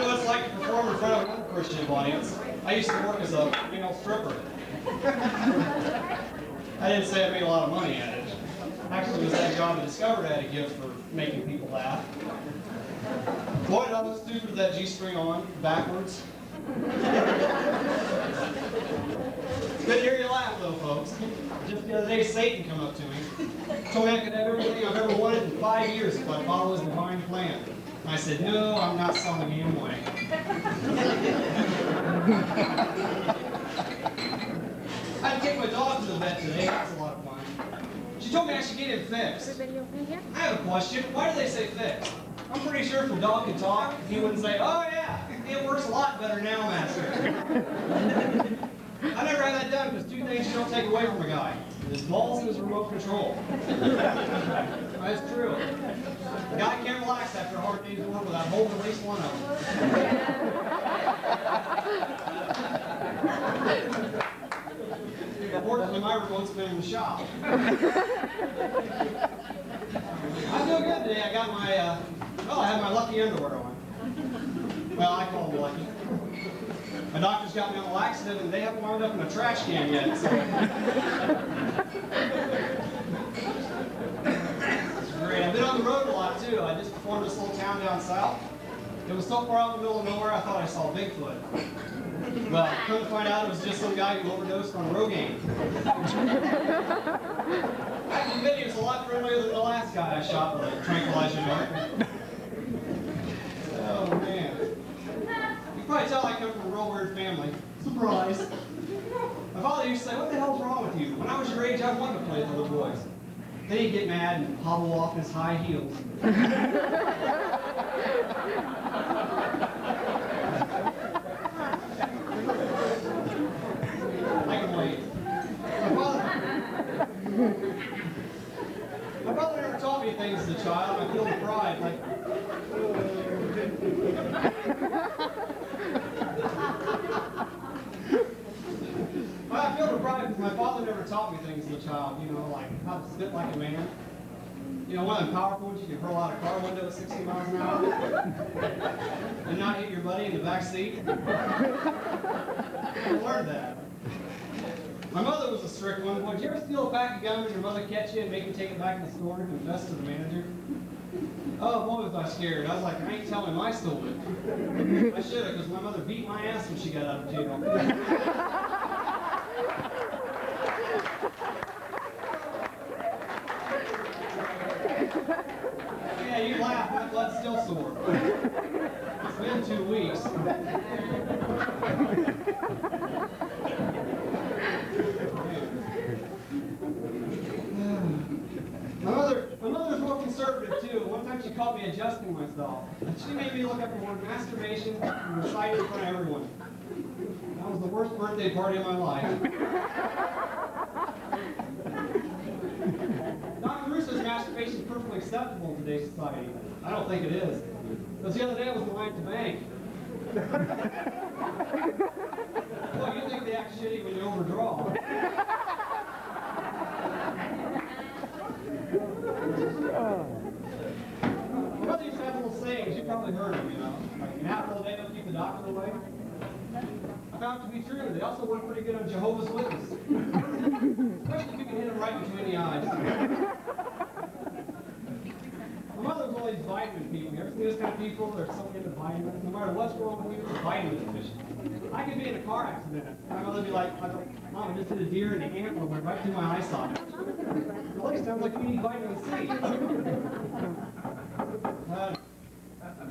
know what it's like to perform in front of an unchristian audience. I used to work as a male stripper. I didn't say I made a lot of money at it. Actually, it was that job I discovered I had a gift for making people laugh. Boy, did I look stupid with that G-string on, backwards. It's good to hear you laugh, though, folks. Just the other day, Satan come up to me. Told me I could have everything I've ever wanted in 5 years if I follow his divine plan. And I said, no, I'm not selling you anyway. I had to take my dog to the vet today. That was a lot of fun. She told me I should get him fixed. I have a question. Why do they say fixed? I'm pretty sure if the dog could talk, he wouldn't say, oh yeah, it works a lot better now, master. I never had that done because two things you don't take away from a guy. His balls and his remote control. That's true. A guy can't relax after a hard day's work without holding at least one of them. Unfortunately, my remote's been in the shop. I feel good today. I got my, I have my lucky underwear on. Well, I call them lucky. My doctor's got me on a laxative and they haven't wound up in a trash can yet, so. It's great. I've been on the road a lot, too. I just performed this little town down south. It was so far out in the middle of nowhere, I thought I saw Bigfoot. Well, come to find out, it was just some guy who overdosed on Rogaine. I can admit he was a lot friendlier than the last guy I shot with a tranquilizer dart. Oh, man. You can probably tell I come from a real weird family. Surprise. My father used to say, what the hell's wrong with you? When I was your age, I wanted to play with little boys. Then he'd get mad and hobble off in his high heels. My brother never taught me things as a child. I feel the pride. Like, I feel the pride because my father never taught me things as a child. You know, like how to spit like a man. You know, one of them powerful ones you can hurl out a car window at 60 miles an hour and not hit your buddy in the back seat. I learned that. My mother was a strict one. Boy, did you ever steal a pack of gum and your mother catch you and make you take it back to the store and confess to the manager? Oh, boy, was I scared. I was like, I ain't telling him I stole it. I should have, because my mother beat my ass when she got out of jail. Yeah, you laugh, my blood's still sore. It's been 2 weeks. My mother's more conservative too. One time she caught me adjusting myself. She made me look up the word masturbation and recite it in front of everyone. That was the worst birthday party of my life. Dr. Russo says masturbation is perfectly acceptable in today's society. I don't think it is. Because the other day I was in line at the bank. Well, you think they act shitty when you overdraw. My mother used to have little sayings, you probably heard them, you know. Like, an apple a day don't keep the doctor away. I found it to be true. They also work pretty good on Jehovah's Witnesses. Especially if you can hit them right between the eyes. My mother was always vitamin people. You ever see those kind of people? They're so into vitamins. No matter what's wrong with you, it's a vitamin deficient. I could be in a car accident. My mother would be like, Mom, I just hit a deer and the antler went right through my eye socket. It always sounds like you need vitamin C. I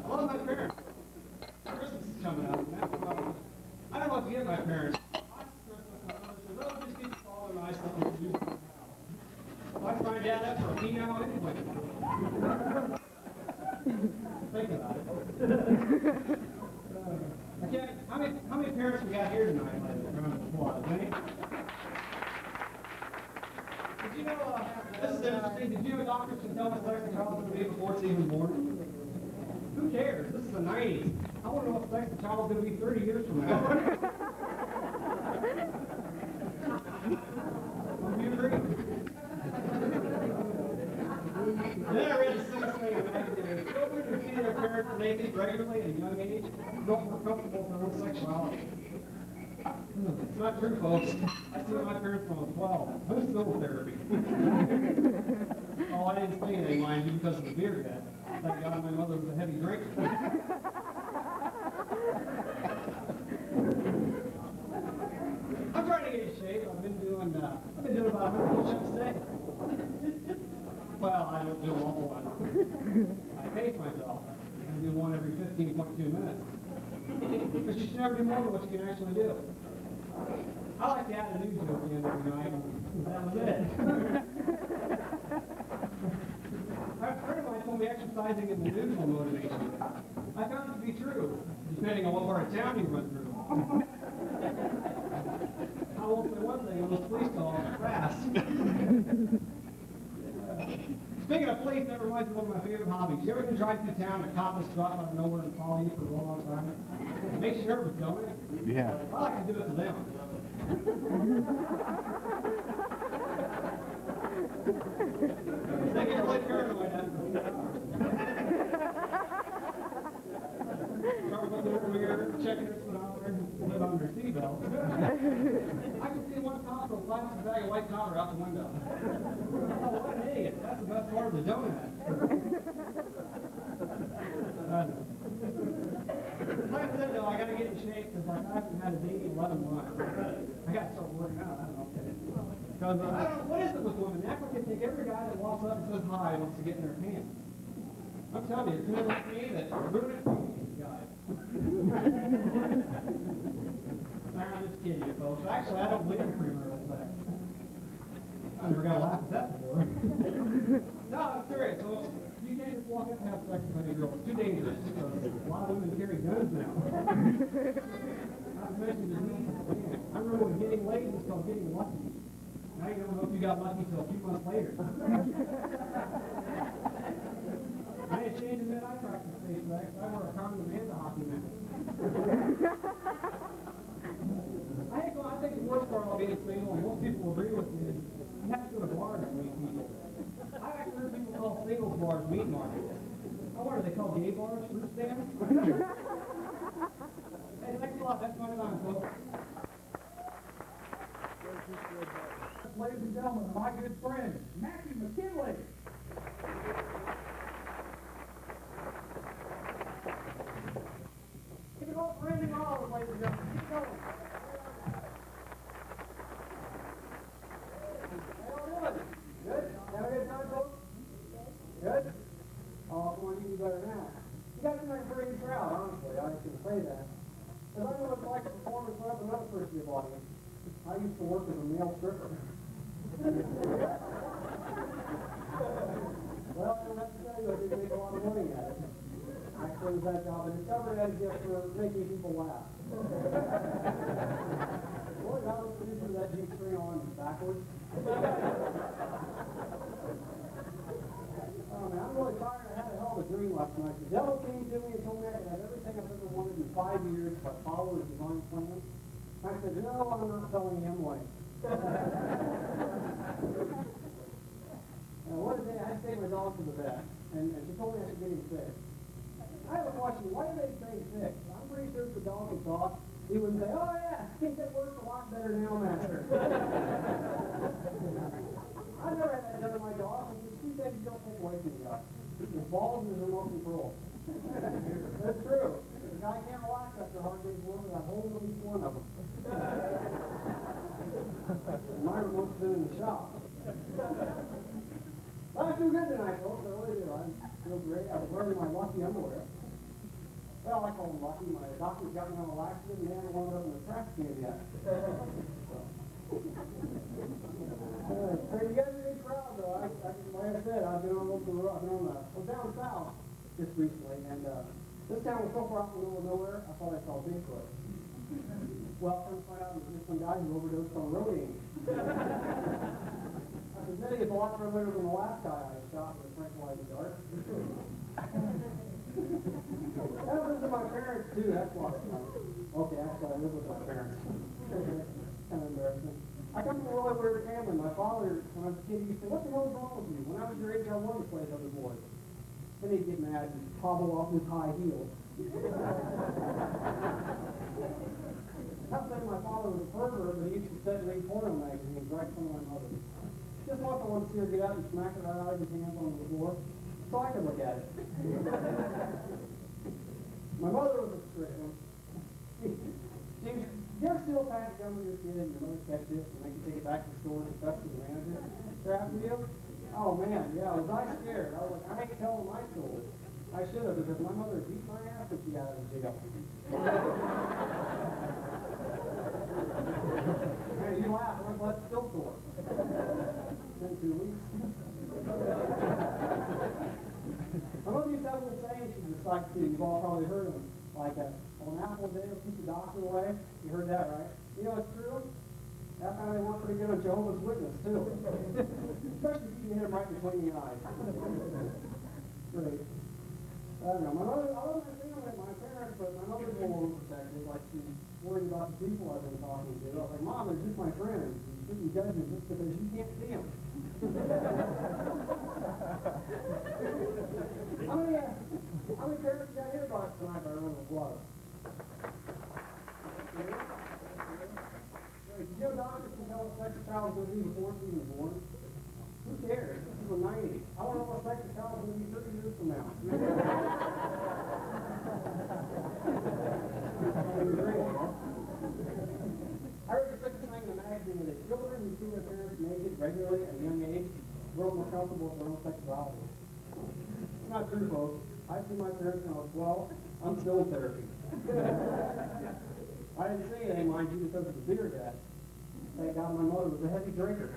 love my parents. Christmas is coming up. I don't know what to get my parents. Just get the fall and ice something to do. If I find out that for a female anyway. Think about it. How many parents we got here tonight? Any? Did you know, this is interesting, did you know doctors can tell what sex the child's going to be before it's even born? Who cares? This is the 90s. I want to know what sex the child's going to be 30 years from now. Do you agree? Then I read the sixth thing in the magazine. Children who see their parents when they think regularly at a young age don't feel comfortable with their own sexuality. It's not true, folks. I seen my parents when I was 12. I was still in therapy. Oh, I didn't say anything, mind you, because of the beer yet. Thank God my mother was a heavy drinker. I'm trying to get in shape. I've been doing about 100 push-ups a day. Well, I don't do a whole lot. I pace myself. I do one every 15.2 minutes. But you should never do more than what you can actually do. I like to add a new joke in every night. That was it. A friend of mine told me exercising is the neutral motivation. I found it to be true, depending on what part of town you run through. I won't say one thing, those police calls are fast. Speaking of police, that reminds me of one of my favorite hobbies. You ever been driving through town and a cop just drop out of nowhere and follow you for a long time? It makes you nervous, don't it? Yeah. I like to do it to them. They get really paranoid after a few hours. Start looking over here, checking their speedometer, and put on their seatbelt. I can see one cop with a plastic bag of white powder out the window. Oh, what an idiot. That's the best part of the donut. Like I said, though, I got to get in shape because I haven't had a date in 11 months. I got to start working out. I don't know. Because I don't know, what is it with women? They act like they think every guy that walks up and says hi wants to get in their pants. I'm telling you, it's men like me that ruin it for these guys. I'm just kidding you, folks. Actually, I don't believe in premarital sex. I never got to laugh at that before. No, I'm serious, folks. You can't just walk up and have sex with any girl. It's too dangerous. Because a lot of women carry guns now. Not to mention disease. I remember when getting laid was called getting lucky. Now you don't know if you got lucky until a few months later. I ain't changing that. I practice safe sex. I wear a condom and a hockey mask. I think the worst part about being single, and most people will agree with me, is you have to go to bars to meet people. I've actually heard people call singles bars meat markets. What are they called, gay bars? Fruit stands? Hey, thanks a lot. That's my time, folks. Ladies and gentlemen, my good friend, Mackey McKinley. Keep it up for Randy Rollins, ladies and gentlemen. Keep going. How y'all doing? Good? Have a good time, folks? Good? Oh, come on, you can do better now. You guys are like a pretty good crowd, honestly. I was going to say that. Because I know what it's like to perform in front of another person you're audience. I used to work as a male stripper. Well, I don't have to tell you, I did make a lot of money at it. Actually, it was that job. I discovered I had a gift for making people laugh. Boy, I was producing that G3 on backwards. Oh, man, I'm really tired. I had a hell of a dream last night. The devil came to me and told me I could have everything I've ever wanted in 5 years if I follow his divine plan. I said, no, I'm not telling him why. One day I had to take my dog to the vet, and she told me I should get him sick. I have a question. Why do they say sick? I'm pretty sure if the dog could talk, he wouldn't say, oh yeah, I think that works a lot better now, master. I've never had that done to my dog. And just 2 days don't take away from the guy. His balls and his remote control. That's true. The guy can't relax after a hard day's work without holding at least one of them. My remote's been in the shop. Well, I feel good tonight, folks. I really do. I feel great. I was wearing my lucky underwear. Well, I call them lucky. My doctor's got me on a laxative and they haven't wound up in the trash can yet. You guys are a good crowd, though. Like I said, I've been on the road. I've been on down south just recently, and this town was so far out in the middle of nowhere, I thought I saw Bigfoot. Well, come to find out it was just some guy who overdosed on rogaine. I said, Betty, it's a lot further than the last guy I shot with a tranquilizer dart. I live with my parents, too. That's why. Okay, actually, I live with my parents. Kind of embarrassing. I come from a really weird family. My father, when I was a kid, he used to say, what the hell is wrong with you? When I was your age, I wanted to play with other boys. Then he'd get mad and hobble off with high heels. Not saying my father was a pervert, but he used to sit and read porno magazines right in front of my mother. Just once I wanted to see her get out and smack it right out of his hands on the floor, so I could look at it. My mother was a strict one. You ever steal a pack of gum when you're a kid and your mother catch it and make you take it back to the store and stuff to the manager? Crap deal? Oh man, yeah, was I scared? I was like, I ain't telling my story. I should have, because my mother beat my ass when she got out of jail. Hey, you laugh, I'm glad it's still sore. It's been 2 weeks. My mother used to have a little saying she was like, you've all probably heard of them. Like, on an apple a day will keep the doctor away. You heard that, right? You know, it's true. That's how they work pretty good on Jehovah's Witness, too. Especially if you hit them right between the eyes. Great. I don't know. My mother, I love my family, my parents, but my mother's a little overprotective. Like, she's worried about the people I've been talking to. I was like, Mom, they're just my friends. You shouldn't judge them just because you can't see them. How many parents got here about tonight by running the water? Did you know doctors can tell what sex a child is going to be before it's even born? Who cares? This is the 90s. I want to know what sex a child is going to be 30 years from now. I read the second thing in the magazine that children who see their parents naked regularly at a young age grow more comfortable with their own sexuality. It's not true, folks. I see my parents when I was 12. I'm still in therapy. I didn't say anything, mind you, because of the beer gut. Thank God my mother was a heavy drinker.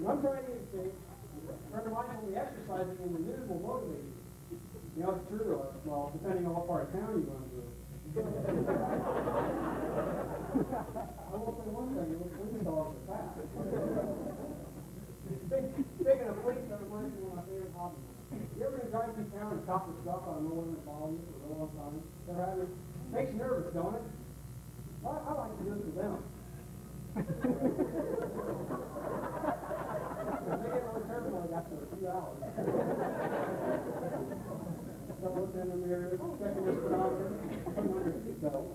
I'm trying to escape. A friend of mine told me exercising in the news will motivate you. You know, it's true, well, depending on what part of town you run to. I will say one thing, it was police dogs are fast. Speaking of police, that reminds me of one of my favorite hobbies. You ever been driving through town and cop the stuff on no one that follow you for a long time? Never had it? Makes you nervous, don't it? I like to do it for them. They get really paranoid after a few hours. Start looking in the mirror, checking your speedometer, putting on your seatbelt.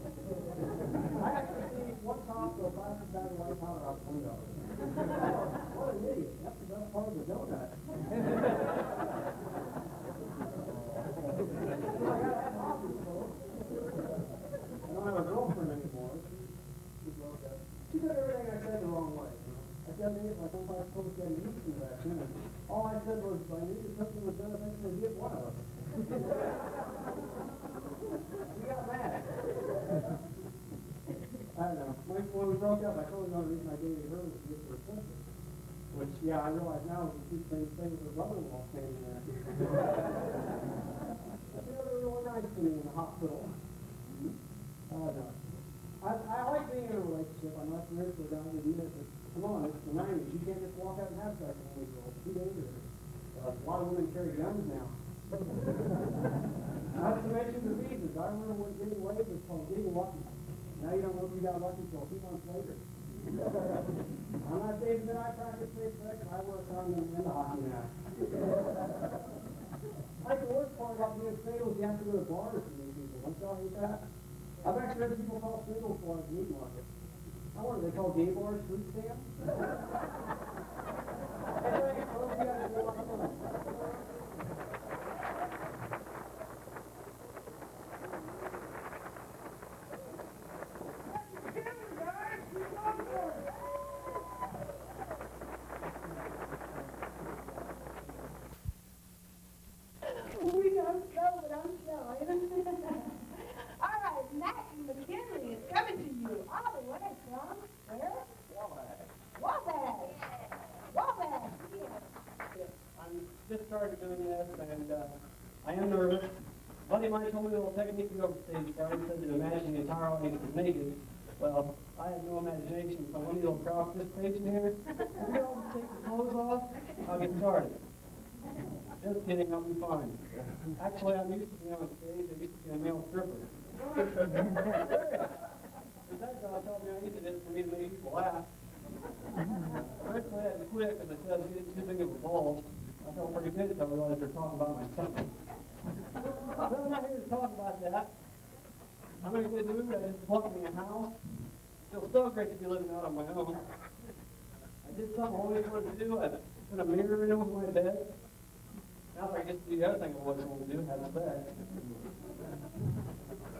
I actually see one cop go past the bag of white powder out the window. What an idiot. That's the best part of the donut. I gotta have hobbies, folks. I don't have a girlfriend anymore. She broke up. She said everything I said the wrong way. I said it like I'm not supposed to get used to that. All I said was, I knew something was going to eventually get one of us. We got mad. I don't know. When we broke up, I told her the only reason I dated her was to get her attention. Which, yeah, I realize now is the two things with her brother-in-law standing there. But you know, they were really nice to me in the hospital. I don't know. I like being in a relationship. I'm not married to a guy that either, but come on, it's the 90s. You can't just walk out and have sex with any girl. It's too dangerous. A lot of women carry guns now. Not to mention the visas. I remember when getting laid was called getting lucky. Now you don't know if you got lucky until a few months later. I'm not saying that I practice safe sex. I work on them in the hockey now. I think the worst part about being single is you have to go to bars to meet people. Don't y'all hate that? I've actually heard people call single bars meat markets. I wonder, they call gay bars fruit stands? Anyway, I hope you guys have a lot of fun. We don't know, but I'm showing. All right, Mackey, McKinley is coming to you all the way from where? Wabash. Wabash, yes. I'm just started doing this, and I am nervous. A buddy of mine told me a little technique to go over stage fright. He said to imagine the entire audience is naked. Well, I have no imagination, so when you'll cross this stage in here, if you all take your clothes off, I'll get started. Just kidding, I'll be fine. Actually, I'm used to being on stage. I used to be a male stripper. That guy told me I needed it for me to make people laugh. Eventually I had to quit because I said I was getting too big of a ball. I felt pretty good until I realized they're talking about my son. But I'm not here to talk about that. I'm in a good mood. I just bought me a house. Feels so great to be living out on my own. I did something I always wanted to do. I put a mirror in over my bed. Now I get to do the other thing I always wanted to do, have sex.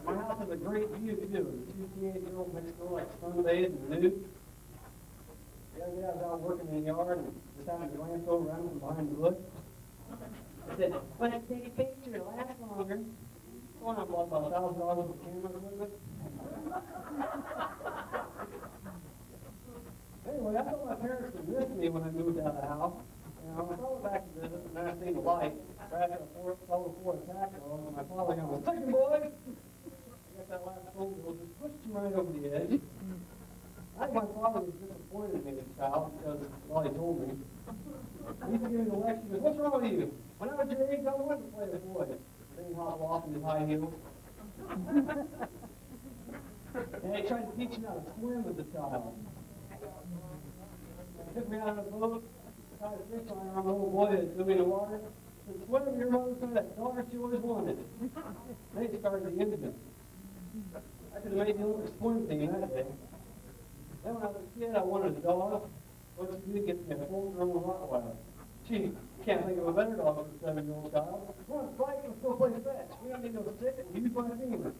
My house has a great view, too. Two teenage girls next door, like sunbathed and nude. The other day I was out working in the yard and just happened to glance over around from behind the bush. I said, "When I take a picture, it'll last longer." So I bought about $1,000 of camera equipment. Anyway, I thought my parents would miss me when I moved out of the house. I thought back to this, and I seen the light. Crashed a Ford attack dog, and my father yelled, "Take him, boys!" I guess that last phone bill just pushed him right over the edge. I think my father was disappointed in me as a child because, well, he told me. He used to give me the lecture, he goes, "What's wrong with you? When I was your age, I wanted to play with boys." Then he hobbled off in his high heels. And he tried to teach me how to swim as a child. He took me out on a boat, tied a fish line around the little boy that threw me in the water. Said, "Swim, your mother's got that daughter she always wanted." Then he started the engine. I could have made the Olympic swim team that day. Then when I was a kid, I wanted a dog. What did you do? Get me a full-grown Rottweiler. Gee, can't think of a better dog for a 7-year-old child. I want to fight, let's go play fetch. We don't need no stick, use my fingers.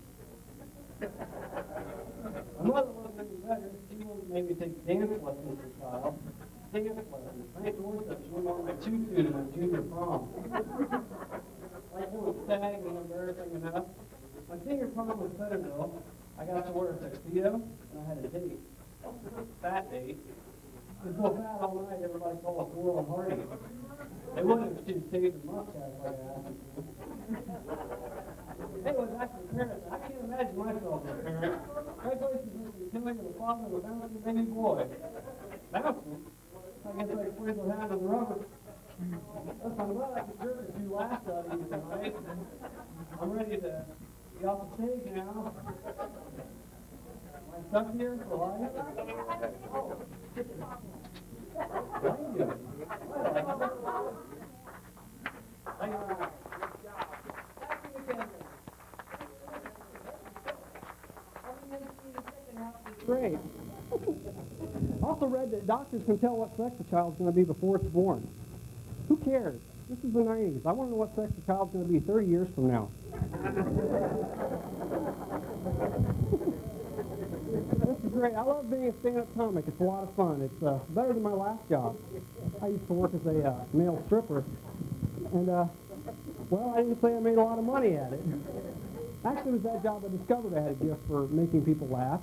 My mother wasn't any better. She wanted to make me take dance lessons as a child. Dance lessons. Thank Lord that she wanted my tutu to my junior prom. Like it was sad and embarrassing enough. My senior prom was better though. I got to wear a tuxedo and I had a date. Fat date. It was so fat all night everybody called us Laurel and Hardy. They wouldn't have shaved his mustache like I asked them to. Anyway, back to the parents. I can't imagine myself as a parent. Congratulations, Mr. McKinley, and the father of a bouncing baby boy. Bouncing? I guess that explains what happened to the rubber. That's not bad. I can jerk a few laughs out of you tonight. I'm ready to get off the stage now. Am I stuck here for life? Thank you. Thank you very much. Great. Also read that doctors can tell what sex a child's going to be before it's born. Who cares? This is the 90s. I want to know what sex a child's going to be 30 years from now. This is great. I love being a stand-up comic. It's a lot of fun. It's better than my last job. I used to work as a male stripper. And, well, I didn't say I made a lot of money at it. Actually, it was that job I discovered I had a gift for making people laugh.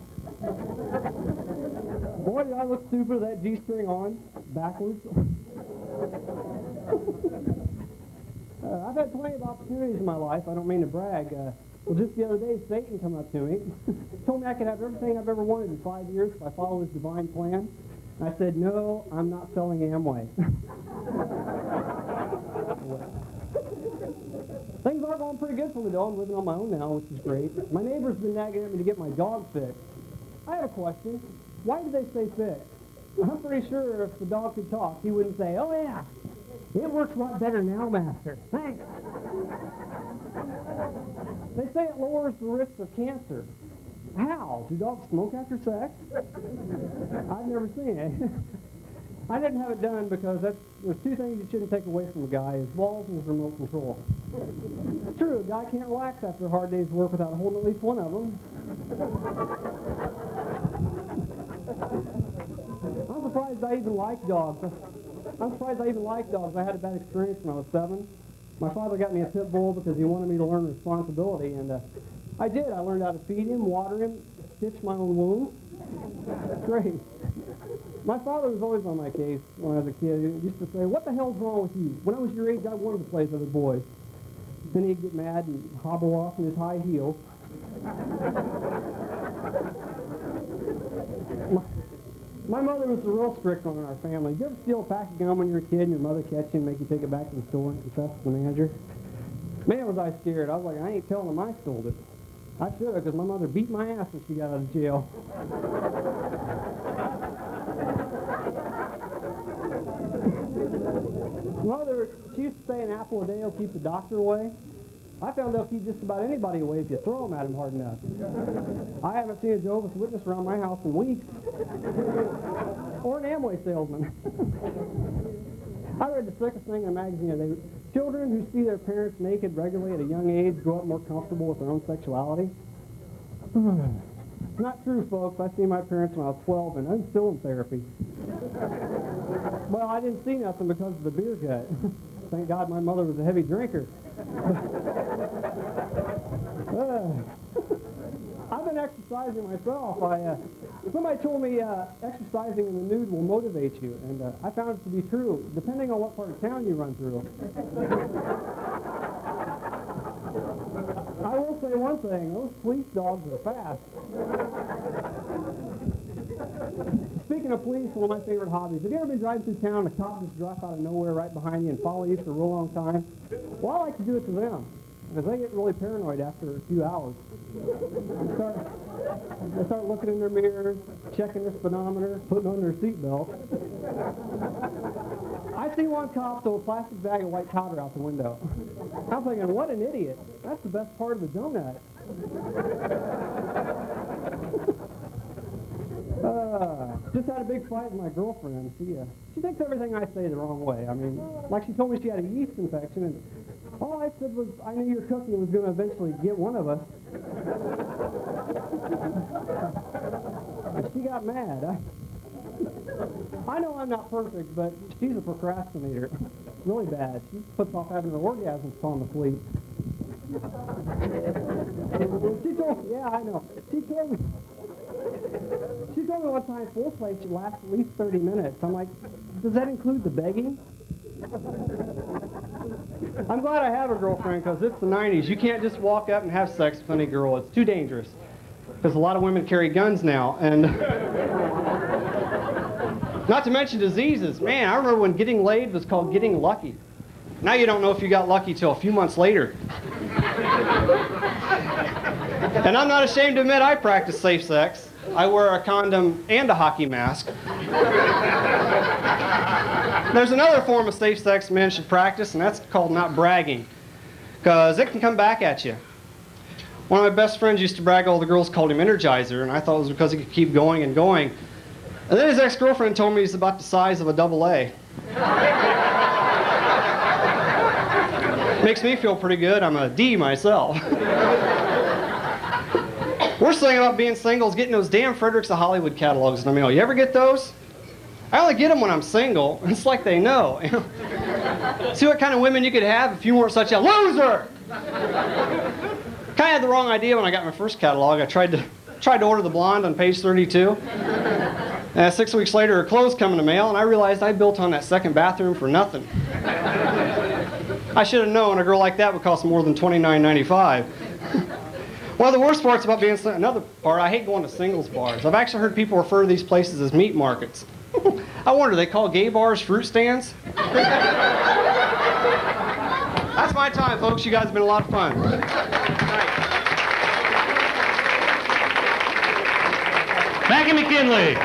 Boy, did I look stupid with that G-string on, backwards. I've had plenty of opportunities in my life. I don't mean to brag. Well, just the other day, Satan came up to me, told me I could have everything I've ever wanted in 5 years if I follow his divine plan. And I said, "No, I'm not selling Amway." Things are going pretty good for me, though. I'm living on my own now, which is great. My neighbor's been nagging at me to get my dog fixed. I have a question. Why do they say fixed? I'm pretty sure if the dog could talk, he wouldn't say, "Oh, yeah, it works a lot better now, master. Thanks." They say it lowers the risk of cancer. How? Do dogs smoke after sex? I've never seen it. I didn't have it done because there's two things you shouldn't take away from a guy, his balls and his remote control. It's true, a guy can't relax after a hard day's work without holding at least one of them. I'm surprised I even like dogs. I had a bad experience when I was 7. My father got me a pit bull because he wanted me to learn responsibility, and I did. I learned how to feed him, water him, stitch my own wounds. Great. My father was always on my case when I was a kid. He used to say, "What the hell's wrong with you? When I was your age, I wanted to play with other boys." Then he'd get mad and hobble off in his high heels. My mother was the real strict one in our family. Did you ever steal a pack of gum when you were a kid and your mother catch you and make you take it back to the store and confess to the manager? Man, was I scared. I was like, I ain't telling them I stole it. I should have, because my mother beat my ass when she got out of jail. Mother, she used to say an apple a day will keep the doctor away. I found they'll keep just about anybody away if you throw them at them hard enough. I haven't seen a Jehovah's Witness around my house in weeks. Or an Amway salesman. I read the sickest thing in a magazine today. Children who see their parents naked regularly at a young age grow up more comfortable with their own sexuality. It's not true, folks. I seen my parents when I was 12, and I'm still in therapy. Well, I didn't see nothing because of the beer gut. Thank God my mother was a heavy drinker. I've been exercising myself. Somebody told me exercising in the nude will motivate you, and I found it to be true, depending on what part of town you run through. I will say one thing, those police dogs are fast. Speaking of police, one of my favorite hobbies. Have you ever been driving through town and a cop just drops out of nowhere right behind you and follow you for a real long time? Well, I like to do it to them, because they get really paranoid after a few hours. They start looking in their mirrors, checking their speedometer, putting on their seatbelt. I see one cop throw a plastic bag of white powder out the window. I'm thinking, what an idiot. That's the best part of the donut. Just had a big fight with my girlfriend. She takes everything I say the wrong way. I mean, like she told me she had a yeast infection, and all I said was, I knew your cooking was going to eventually get one of us. And she got mad. I know I'm not perfect, but she's a procrastinator. Really bad. She puts off having her orgasms falling asleep. She told me, yeah, I know. She told me one time foreplay should last at least 30 minutes. I'm like, does that include the begging? I'm glad I have a girlfriend, because it's the 90s. You can't just walk up and have sex with any girl. It's too dangerous. Because a lot of women carry guns now. And not to mention diseases. Man, I remember when getting laid was called getting lucky. Now you don't know if you got lucky till a few months later. And I'm not ashamed to admit I practice safe sex. I wear a condom and a hockey mask. There's another form of safe sex men should practice, and that's called not bragging, because it can come back at you. One of my best friends used to brag all the girls called him Energizer, and I thought it was because he could keep going and going. And then his ex-girlfriend told me he's about the size of a AA. Makes me feel pretty good. I'm a D myself. Worst thing about being single is getting those damn Fredericks of Hollywood catalogs in the mail. You ever get those? I only get them when I'm single. It's like they know. See what kind of women you could have if you weren't such a loser! Kind of had the wrong idea when I got my first catalog. I tried to order the blonde on page 32. And 6 weeks later, her clothes come in the mail, and I realized I built on that second bathroom for nothing. I should have known a girl like that would cost more than $29.95. One of the worst parts about being single, another part, I hate going to singles bars. I've actually heard people refer to these places as meat markets. I wonder, they call gay bars fruit stands? That's my time, folks. You guys have been a lot of fun. Mackey, McKinley.